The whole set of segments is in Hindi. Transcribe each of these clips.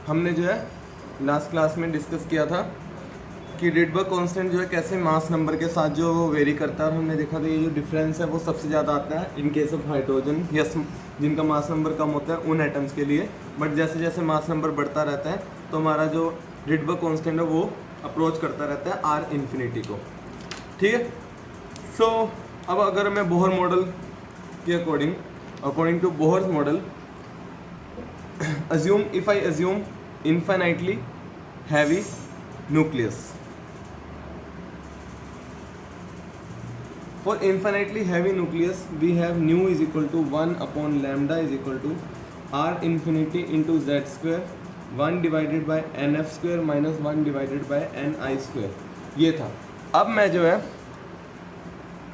हमने जो है लास्ट क्लास में डिस्कस किया था कि रिडबर्ग कांस्टेंट जो है कैसे मास नंबर के साथ जो वो वेरी करता है, और हमने देखा था ये जो डिफरेंस है वो सबसे ज़्यादा आता है इन केस ऑफ हाइड्रोजन या जिनका मास नंबर कम होता है उन एटम्स के लिए। बट जैसे जैसे मास नंबर बढ़ता रहता है तो हमारा जो रिडबर्ग कांस्टेंट है वो अप्रोच करता रहता है आर इन्फिनिटी को। ठीक है। सो अब अगर मैं बोहर मॉडल के according to Bohr model if I assume infinitely heavy nucleus. For infinitely heavy nucleus we have nu is equal to 1 upon lambda is equal to r infinity into z square 1 divided by nf square minus 1 divided by ni square। ये था। अब मैं जो है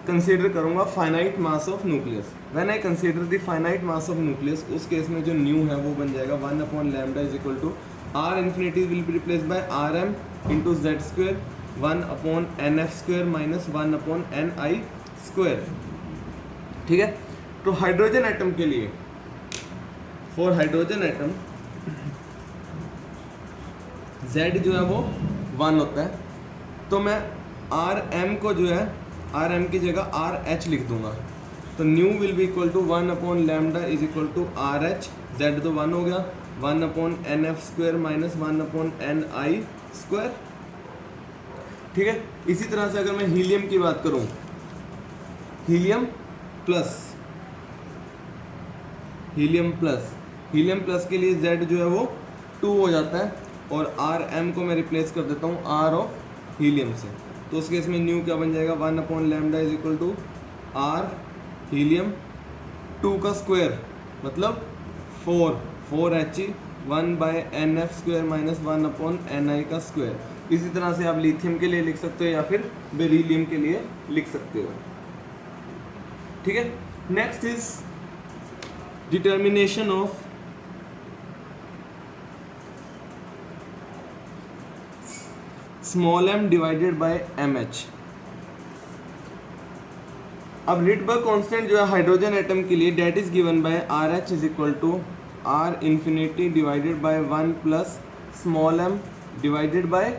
कंसीडर करूंगा finite mass of nucleus. When I consider the finite mass of nucleus, उस केस में जो न्यू है वो बन जाएगा 1 upon lambda is equal to R infinity will be replace by R M into Z square 1 upon N F square minus 1 upon N I square. ठीक है। तो हाइड्रोजन एटम के लिए, फॉर हाइड्रोजन एटम जेड जो है वो 1 होता है, तो मैं आर एम को जो है आर एम की जगह आर एच लिख दूंगा। तो nu will be equal to 1 upon lambda is equal to R H, Z तो 1 हो गया, 1 upon N F square minus 1 upon N I square. ठीक है। इसी तरह से अगर मैं हीलियम की बात करूं, हीलियम प्लस के लिए जेड जो है वो 2 हो जाता है, और आर एम को मैं रिप्लेस कर देता हूँ आर ऑफ हीलियम से। तो उस केस में न्यू क्या बन जाएगा 1 upon lambda is equal to R helium 2 का स्क्वायर मतलब 4 H 1 by N F square minus 1 upon N I का स्क्वायर। इसी तरह से आप लिथियम के लिए लिख सकते हो या फिर बेरिलियम के लिए लिख सकते हो। ठीक है। Next is determination of small m divided by mh। अब रिडबर्ग कांस्टेंट जो है हाइड्रोजन एटम के लिए that is given by R H is equal to R infinity divided by 1 plus small m divided by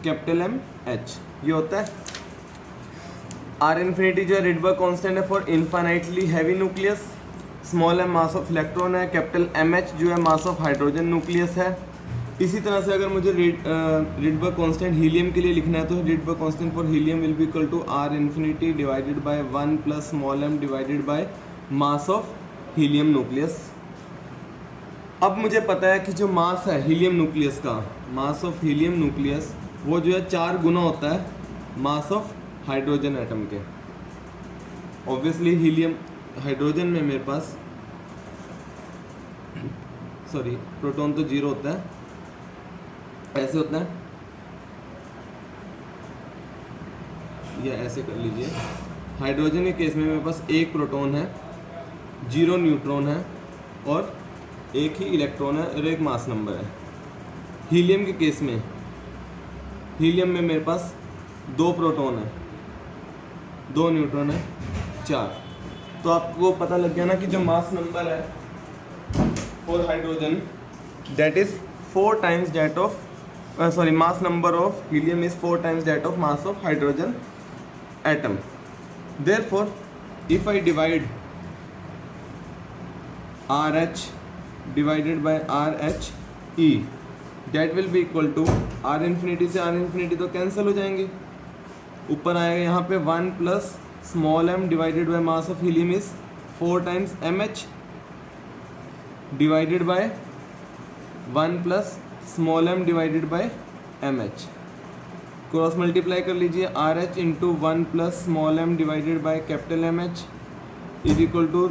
capital M h। ये होता है आर इन्फिनिटी जो है रिडबर्ग कांस्टेंट है for infinitely heavy nucleus, small m mass of electron है, कैपिटल MH जो है मास ऑफ हाइड्रोजन न्यूक्लियस है। इसी तरह से अगर मुझे रिडबर्ग कांस्टेंट हीलियम के लिए लिखना है तो Rydberg constant for helium will be equal to R infinity divided by 1 plus small m divided by mass of helium nucleus. अब मुझे पता है कि जो मास है हीलियम न्यूक्लियस का, मास ऑफ हीलियम न्यूक्लियस वो जो है 4 गुना होता है मास ऑफ हाइड्रोजन एटम के। ऑब्वियसली हीलियम हाइड्रोजन में मेरे पास प्रोटॉन तो 0 होता है, ऐसे होता है या ऐसे कर लीजिए। हाइड्रोजन के केस में मेरे पास 1 प्रोटॉन है, 0 न्यूट्रॉन है और 1 ही इलेक्ट्रॉन है और 1 मास नंबर है। हीलियम के केस में, हीलियम में मेरे पास 2 प्रोटॉन है, 2 न्यूट्रॉन है, 4। तो आपको पता लग गया ना कि जो मास नंबर है for hydrogen that is 4 times that of mass number of helium is 4 times that of mass of hydrogen atom. Therefore, if I divide RH divided by RHE, that will be equal to R infinity से R infinity तो कैंसिल हो जाएंगे, ऊपर आएगा यहाँ पे 1 plus small m divided by mass of helium is 4 times MH divided by 1 plus small m divided by MH। Cross multiply कर लीजिए, RH into 1 plus small m divided by capital MH is equal to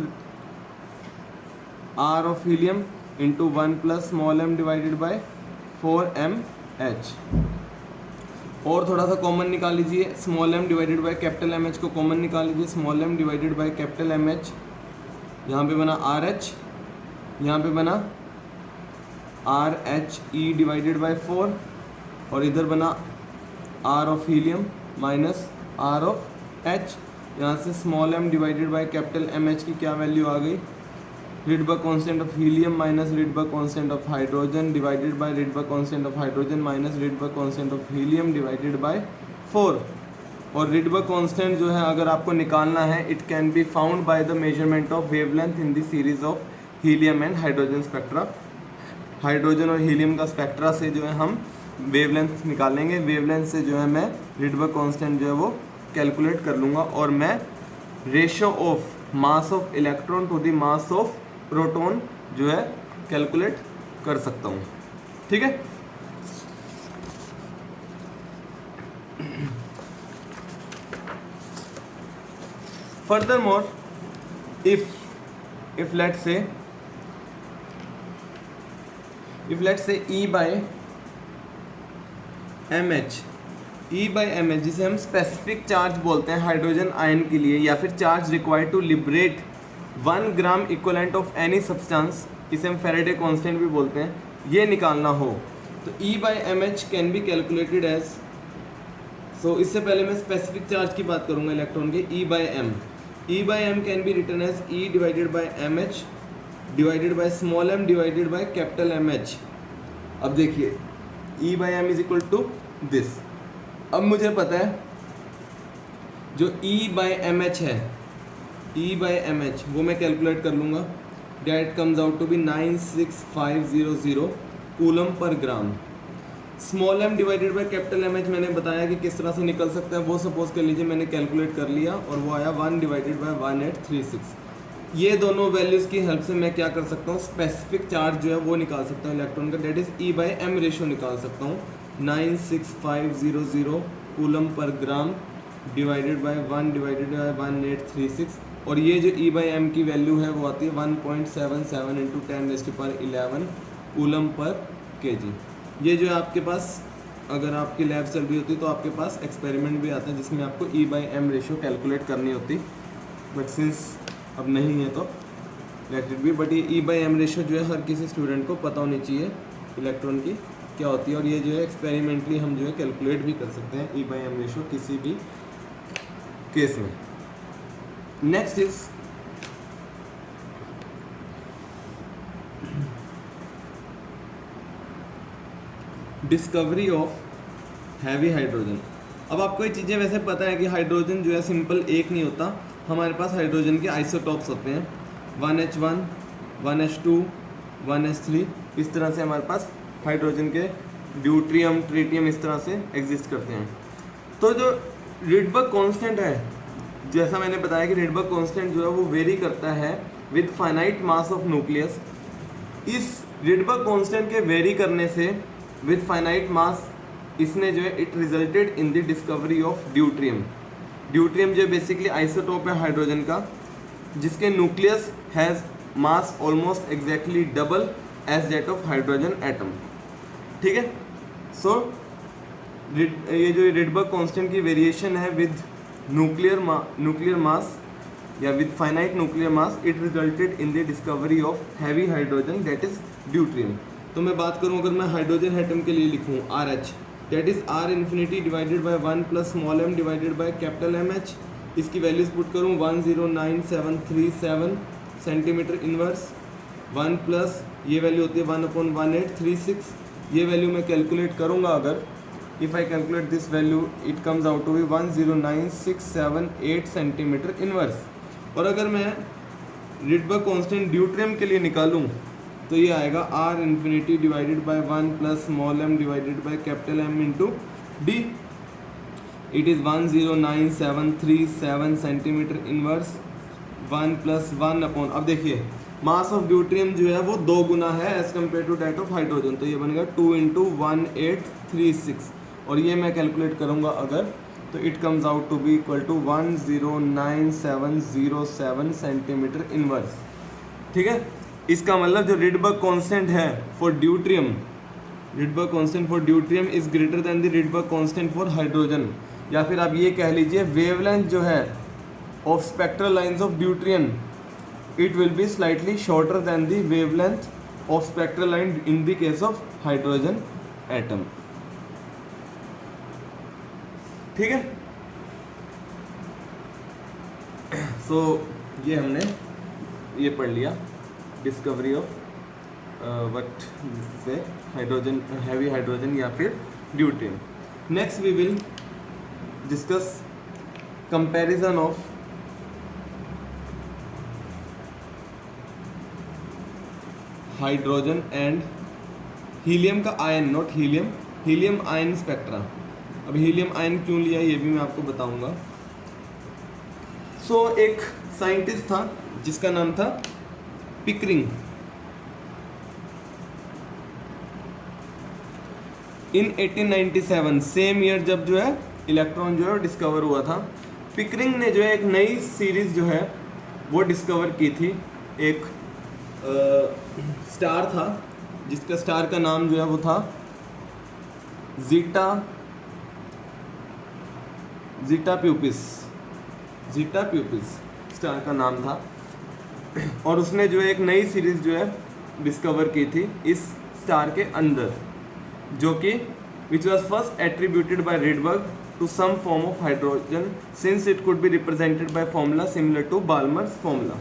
R of helium into 1 plus small m divided by 4mH। और थोड़ा सा कॉमन निकाल लीजिए, small m divided by capital MH को कॉमन निकाल लीजिए, small m divided by capital MH, यहाँ पे बना RH, यहाँ पे बना R H E divided by 4 और इधर बना R of helium minus R of H. यहाँ से small m divided by capital M H की क्या वैल्यू आ गई Rydberg constant of helium minus Rydberg constant of hydrogen divided by Rydberg constant of hydrogen minus Rydberg constant of helium divided by 4. और Rydberg constant जो है अगर आपको निकालना है, it can be found by the measurement of wavelength in the series of helium and hydrogen spectra. Hydrogen और हीलियम का स्पेक्ट्रा से जो है हम वेवलेंथ निकालेंगे, वेवलेंथ से जो है मैं Rydberg constant जो है वो कैलकुलेट कर लूँगा और मैं ratio of mass of electron to the mass of proton जो है कैलकुलेट कर सकता हूँ। ठीक है, furthermore if let's say E by mh, जिसे हम स्पेसिफिक चार्ज बोलते हैं हाइड्रोजन आयन के लिए, या फिर charge required to liberate 1 gram equivalent of any substance, इसे हम फेरेडे कांस्टेंट भी बोलते हैं, ये निकालना हो तो E by mh can be calculated as, so इससे पहले मैं स्पेसिफिक चार्ज की बात करूंगा इलेक्ट्रॉन के, E by m can be written as E divided by mh divided by small m divided by capital mh। अब देखिए E by m is equal to this. अब मुझे पता है जो E by mh है, E by mh वो मैं कैलकुलेट कर लूँगा, that comes out to be 96500 coulomb per gram. Small m divided by capital mh मैंने बताया कि किस तरह से निकल सकता है, वो सपोज कर लीजिए मैंने कैलकुलेट कर लिया और वो आया 1 डिवाइडेड बाई 1836। ये दोनों वैल्यूज़ की हेल्प से मैं क्या कर सकता हूँ, स्पेसिफिक चार्ज जो है वो निकाल सकता हूँ इलेक्ट्रॉन का, that is E by m ratio निकाल सकता हूँ 96500 coulomb per gram divided by 1 divided bye 1836। और ये जो E by m की वैल्यू है वो आती है 1.77 इंटू 10⁻11 कूलम पर kg। ये जो है आपके पास अगर आपकी लैब चल रही होती तो आपके पास एक्सपेरिमेंट भी आता है जिसमें आपको E by m ratio calculate करनी होती, बट सिंस अब नहीं है तो लेट इट बी। बट ये E by m रेशियो जो है हर किसी स्टूडेंट को पता होनी चाहिए इलेक्ट्रॉन की क्या होती है, और ये जो है एक्सपेरिमेंटली हम जो है कैलकुलेट भी कर सकते हैं E by m रेशियो किसी भी केस में। Next is discovery of heavy hydrogen. अब आपको ये चीज़ें वैसे पता है कि हाइड्रोजन जो है सिंपल एक नहीं होता, हमारे पास हाइड्रोजन के आइसोटॉप्स होते हैं 1H1, 1H2, 1H3, इस तरह से हमारे पास हाइड्रोजन के ड्यूट्रियम, ट्रिटियम इस तरह से एग्जिस्ट करते हैं। तो जो Rydberg कांस्टेंट है, जैसा मैंने बताया कि Rydberg कांस्टेंट जो है वो वेरी करता है with finite mass of nucleus. इस Rydberg कांस्टेंट के वेरी करने से विद फाइनाइट मास इसने जो है it resulted in the discovery of deuterium. Deuterium जो बेसिकली आइसोटोप है हाइड्रोजन का, जिसके nucleus has mass almost exactly double as that of hydrogen atom. ठीक है, सो ये जो Rydberg कांस्टेंट की वेरिएशन है विद न्यूक्लियर मास या with finite nuclear mass, it resulted in the discovery of heavy hydrogen that is deuterium. तो मैं बात करूं अगर मैं हाइड्रोजन एटम के लिए लिखूं RH, that is R infinity divided by 1 plus small m divided by capital MH। इसकी वैल्यूज पुट करूं 109737 सेंटीमीटर इनवर्स, 1 प्लस ये वैल्यू होती है 1/1836। ये वैल्यू मैं कैलकुलेट करूंगा अगर if I calculate this value it comes out to be 109,678 centimetre inverse. और अगर मैं Rydberg कांस्टेंट ड्यूट्रियम के लिए निकालूं तो ये आएगा R infinity divided by 1 plus small m divided by capital M into D। It is 109,737 centimetre inverse 1 plus 1 upon, अब देखिए मास ऑफ ड्यूट्रियम जो है वो 2 गुना है as compare to that of hydrogen, तो ये बनेगा 2 इंटू 1836। और ये मैं कैलकुलेट करूँगा अगर तो it comes out to be equal to 109,707 centimetre inverse. ठीक है, इसका मतलब जो Rydberg कांस्टेंट है for deuterium, Rydberg constant for deuterium is greater than the Rydberg constant for hydrogen, या फिर आप ये कह लीजिए वेवलेंथ जो है of spectral lines of deuterium it will be slightly shorter than the wavelength of spectral line in the case of hydrogen atom। ठीक है, सो ये हमने ये पढ़ लिया डिस्कवरी ऑफ वट से हाइड्रोजन, हैवी हाइड्रोजन या फिर deuterium. Next we will discuss comparison of hydrogen and helium का ion, not helium, helium ion spectra. अब हीलियम आयन क्यों लिया ये भी मैं आपको बताऊंगा. सो एक साइंटिस्ट था जिसका नाम था पिकरिंग. इन 1897 सेम ईयर जब जो है इलेक्ट्रॉन जो है डिस्कवर हुआ था, पिकरिंग ने जो है एक नई सीरीज जो है वो डिस्कवर की थी. एक स्टार था जिसका स्टार का नाम जो है वो था जीटा प्यूपिस स्टार का नाम था. और उसने जो है एक नई सीरीज जो है डिस्कवर की थी इस स्टार के अंदर, जो कि which was first attributed by Rydberg to some form of hydrogen since it could be represented by formula similar to Balmer's formula.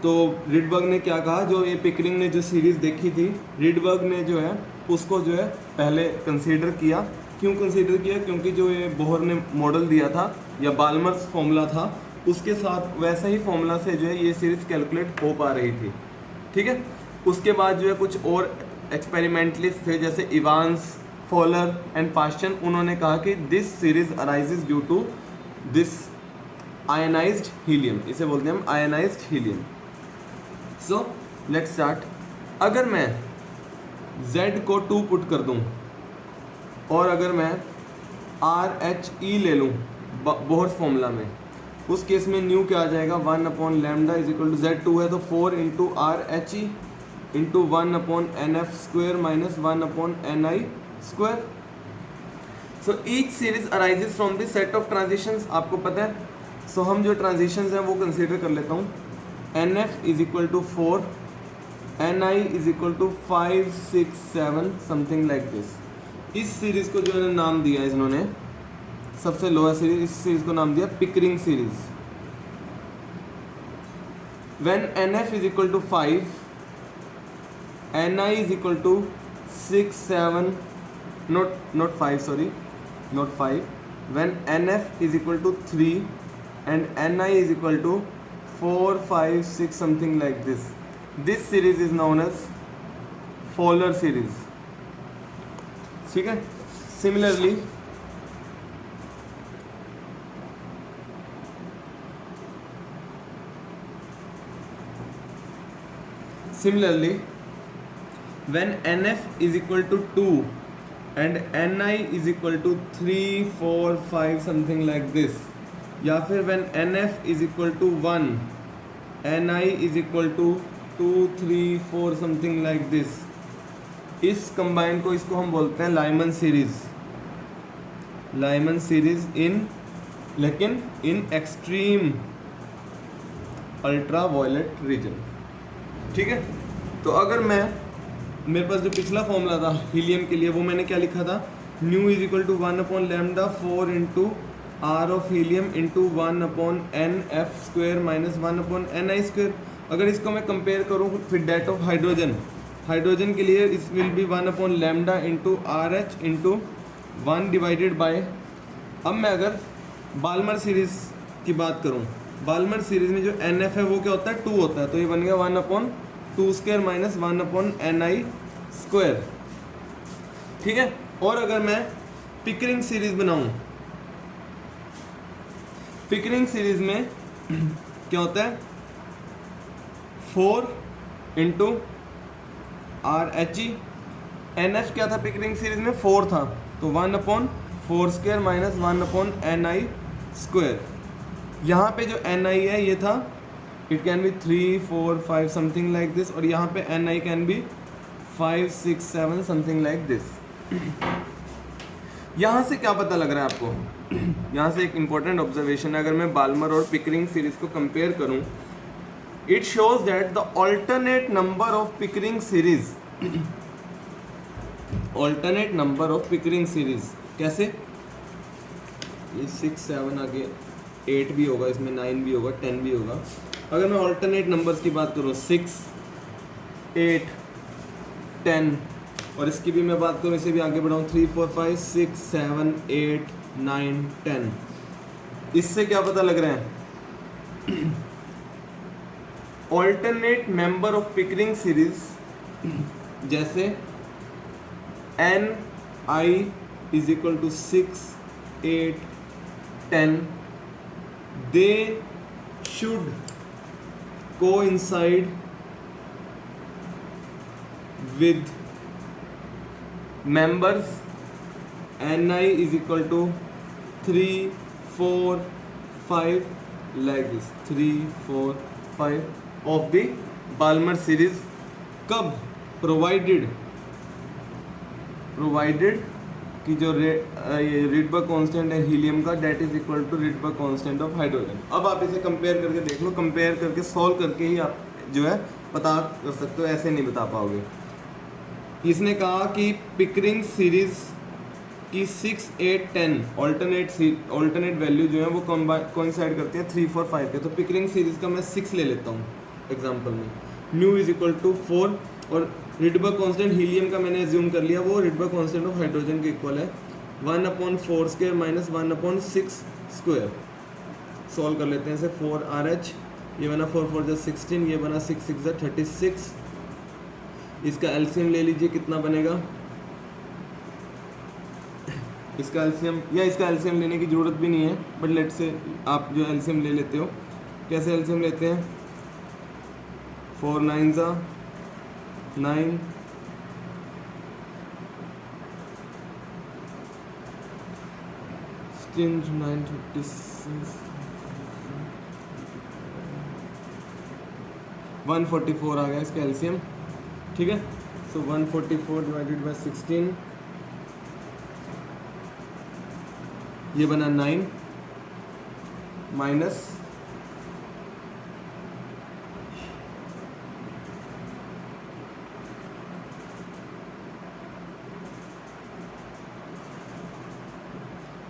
तो रिडबर्ग ने क्या कहा, जो ये पिकरिंग ने जो सीरीज देखी थी, रिडबर्ग ने जो है उसको जो है पहले कंसीडर किया. क्यों कंसीडर किया? क्योंकि जो ये बोहर ने मॉडल दिया था या बाल्मर्स फॉर्मूला था उसके साथ वैसा ही फॉर्मूला से जो है ये सीरीज कैलकुलेट हो पा रही थी. ठीक है. उसके बाद जो है कुछ और एक्सपेरिमेंटलिस्ट थे जैसे इवांस, फॉलर एंड पास्चन. उन्होंने कहा कि this series arises due to this ionised helium. इसे बोलते हैं हम ionised helium. So let's start. अगर मैं Z को 2 पुट कर दूं और अगर मैं RHE ले लूं बोहर्स फॉर्मूला में, उस केस में न्यू क्या आ जाएगा, 1/λ इज इक्वल टू Z2 है तो 4 into RHE into 1/NF² minus 1/NI square. So each series arises from this set of transitions. आपको पता है. सो हम जो ट्रांजिशंस हैं वो कंसीडर कर लेता हूँ. NF is equal to 4, NI is equal to 5, 6, 7 something like this. इस सीरीज को जो है नाम दिया इन्होंने, सबसे लोअर सीरीज, इस सीरीज को नाम दिया Pickering series. When NF is equal to 5, NI is equal to 6, 7, not 5, sorry, not 5. When NF is equal to 3 and NI is equal to 4, 5, 6, something like this. This series is known as Fowler series. ठीक है. Similarly, when NF is equal to 2 and NI is equal to 3, 4, 5 something like this, या फिर when NF is equal to 1, NI is equal to 2, 3, 4 something like this, इस कंबाइन को इसको हम बोलते हैं लाइमन सीरीज इन, लेकिन in extreme ultraviolet region. ठीक है. तो अगर मेरे पास जो पिछला फॉर्मूला था हीलियम के लिए, वो मैंने क्या लिखा था, nu is equal to 1/λ 4 into R of helium into 1/NF² minus 1/NI². अगर इसको मैं कंपेयर करूँ फिर डेट ऑफ हाइड्रोजन के लिए इस will be 1/λ into RH into 1 divided by. अब मैं अगर बाल्मर सीरीज़ की बात करूँ, बाल्मर सीरीज़ में जो NF है वो क्या होता है, 2 होता है, तो ये बन गया 1/2² माइनस 1/NI². ठीक है. और अगर मैं पिकरिंग सीरीज बनाऊं, पिकरिंग सीरीज में क्या होता है, 4 इंटू RHE. NF क्या था पिकरिंग सीरीज में, 4 था, तो 1/4² माइनस 1/NI². यहाँ पे जो NI है ये था, it can be 3, 4, 5 something like this, और यहाँ पे NI can be 5, 6, 7 something like this. यहाँ से क्या पता लग रहा है आपको, यहाँ से एक इम्पॉर्टेंट ऑब्जर्वेशन है. अगर मैं बाल्मर और पिकरिंग सीरीज को कंपेयर करूँ, it shows that the alternate number of Pickering series, alternate number of Pickering series कैसे, ये 6, 7 आगे 8 भी होगा, इसमें 9 भी होगा, 10 भी होगा. अगर मैं ऑल्टरनेट नंबर्स की बात करूँ, 6, 8 10, और इसकी भी मैं बात करूँ, इसे भी आगे बढ़ाऊँ, 3 4 5 6 7 8 9 10। इससे क्या पता लग रहा है? Alternate member of Pickering series, जैसे n i is equal to 6 8 10, they should coincide with members ni is equal to 3 4 5, like this, 3 4 5 of the Balmer series. कब? प्रोवाइडेड कि जो रिडबर्ग कांस्टेंट है हीलियम का, that is equal to Rydberg constant of hydrogen. अब आप इसे कंपेयर करके देख लो, कंपेयर करके सॉल्व करके ही आप जो है पता कर सकते हो, ऐसे नहीं बता पाओगे। इसने कहा कि पिकरिंग सीरीज की 6 8 10 ऑल्टरनेट वैल्यू जो है वो कोइंसाइड करती है 3 4 5 के। तो पिकरिंग सीरीज का मैं 6 ले लेता हूँ एग्जांपल में, म्यू इज इक्वल टू 4, और रिडबर्ग कांस्टेंट हीलियम का मैंने एज्यूम कर लिया, वो रिडबर्ग कांस्टेंट ऑफ हाइड्रोजन के इक्वल है 1/4 स्क्वायर माइनस 1/6 स्क्वायर। सॉल्व कर लेते हैं इसे, 4 RH, ये बना 4 4 जा 16, ये बना 6 6 जा 36। इसका एलसीएम ले लीजिए, कितना बनेगा? इसका एलसीएम लेने की ज़रूरत भी नहीं है, बट लेट से आप जो एलसीएम ले लेते हो, कैसे एलसीएम लेते हैं? 4 9 जा 9, 16 9 36, 144 आ गया इसका एलसीएम, ठीक है। सो 144 डिवाइडेड बाय 16, ये बना 9 माइनस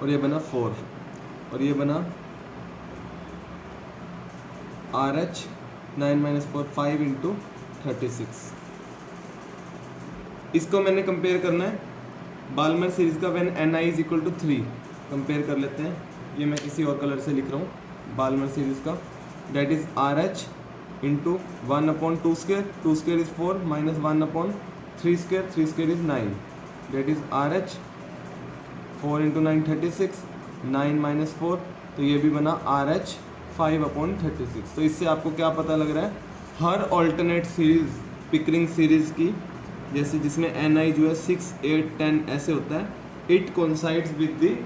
और ये बना 4, और ये बना RH 9 माइनस 4 5 इंटू 36। इसको मैंने कंपेयर करना है बाल्मर सीरीज का, when ni is equal to 3 compare कर लेते हैं। ये मैं किसी और कलर से लिख रहा हूँ बाल्मर सीरीज का, that is RH into 1/2 square, 2 square is 4 minus 1/3 square, 3 square is 9, that is RH 4 into 9 36, 9 minus 4, तो ये भी बना RH 5/36। तो इससे आपको क्या पता लग रहा है? हर ऑल्टरनेट सीरीज पिकरिंग सीरीज की, जैसे जिसमें ni जो है 6 8 10 ऐसे होता है, it coincides with the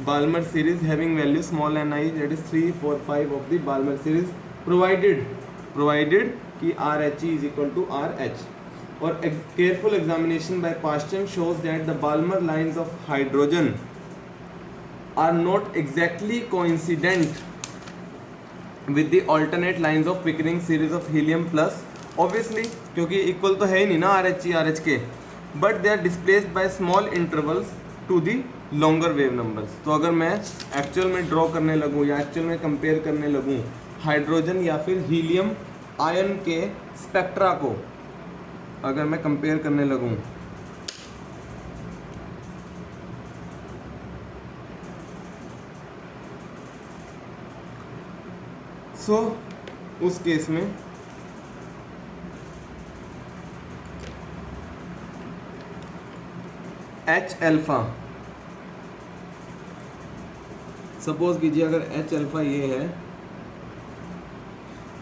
Balmer series having value small ni, that is 3 4 5 of the Balmer series, provided कि RH is equal to RH। और careful examination by Paschen shows that the Balmer lines of hydrogen are not exactly coincident with the alternate lines of Pickering series of helium plus, obviously क्योंकि इक्वल तो है ही नहीं ना RH के, but they are displaced by small intervals to the longer wave numbers. तो अगर मैं एक्चुअल में ड्रॉ करने लगूँ या एक्चुअल में कंपेयर करने लगूँ हाइड्रोजन या फिर हीलियम आयन के स्पेक्ट्रा को, अगर मैं कंपेयर करने लगूँ उस केस में H अल्फा, सपोज कीजिए अगर H अल्फा ये है,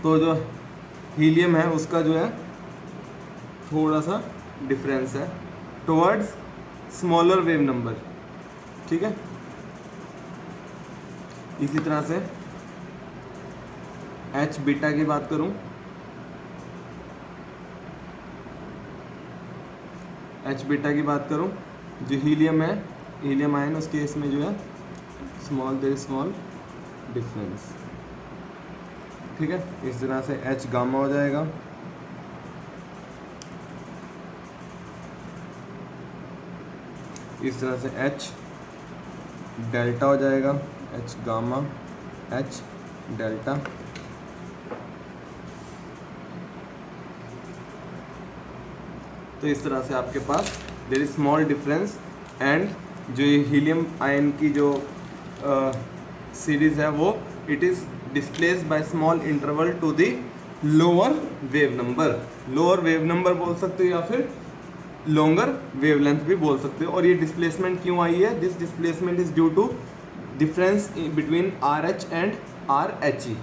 तो जो हीलियम है उसका जो है थोड़ा सा डिफरेंस है टुवर्ड्स स्मॉलर वेव नंबर, ठीक है। इसी तरह से H बीटा की बात करूं, जो हीलियम है, हीलियम आयन, उसके इसमें जो है देयर इज स्मॉल डिफरेंस, ठीक है। इस तरह से H गामा हो जाएगा, इस तरह से H डेल्टा हो जाएगा, H गामा H डेल्टा। तो इस तरह से आपके पास there is small difference and जो ये हीलियम आयन की जो सीरीज है वो it is displaced by small interval to the lower wave number. Lower wave number बोल सकते हो या फिर लॉन्गर वेवलेंथ भी बोल सकते हो। और ये डिस्प्लेसमेंट क्यों आई है? This displacement is due to difference between R H and R H E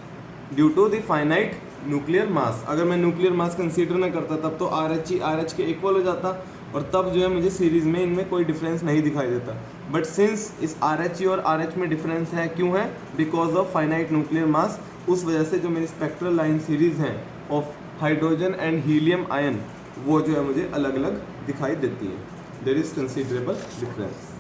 due to the finite nuclear mass. अगर मैं न्यूक्लियर मास कंसीडर ना करता तब तो आर एच के इक्वल हो जाता और तब जो है मुझे सीरीज में इनमें कोई डिफरेंस नहीं दिखाई देता। बट सिंस इस आर एच ई और आर एच में डिफरेंस है, क्यों है? Because of finite nuclear mass. उस वजह से जो मेरी स्पेक्ट्रल लाइन सीरीज हैं of hydrogen and helium ion वो जो है मुझे अलग अलग दिखाई देती है। There is considerable difference.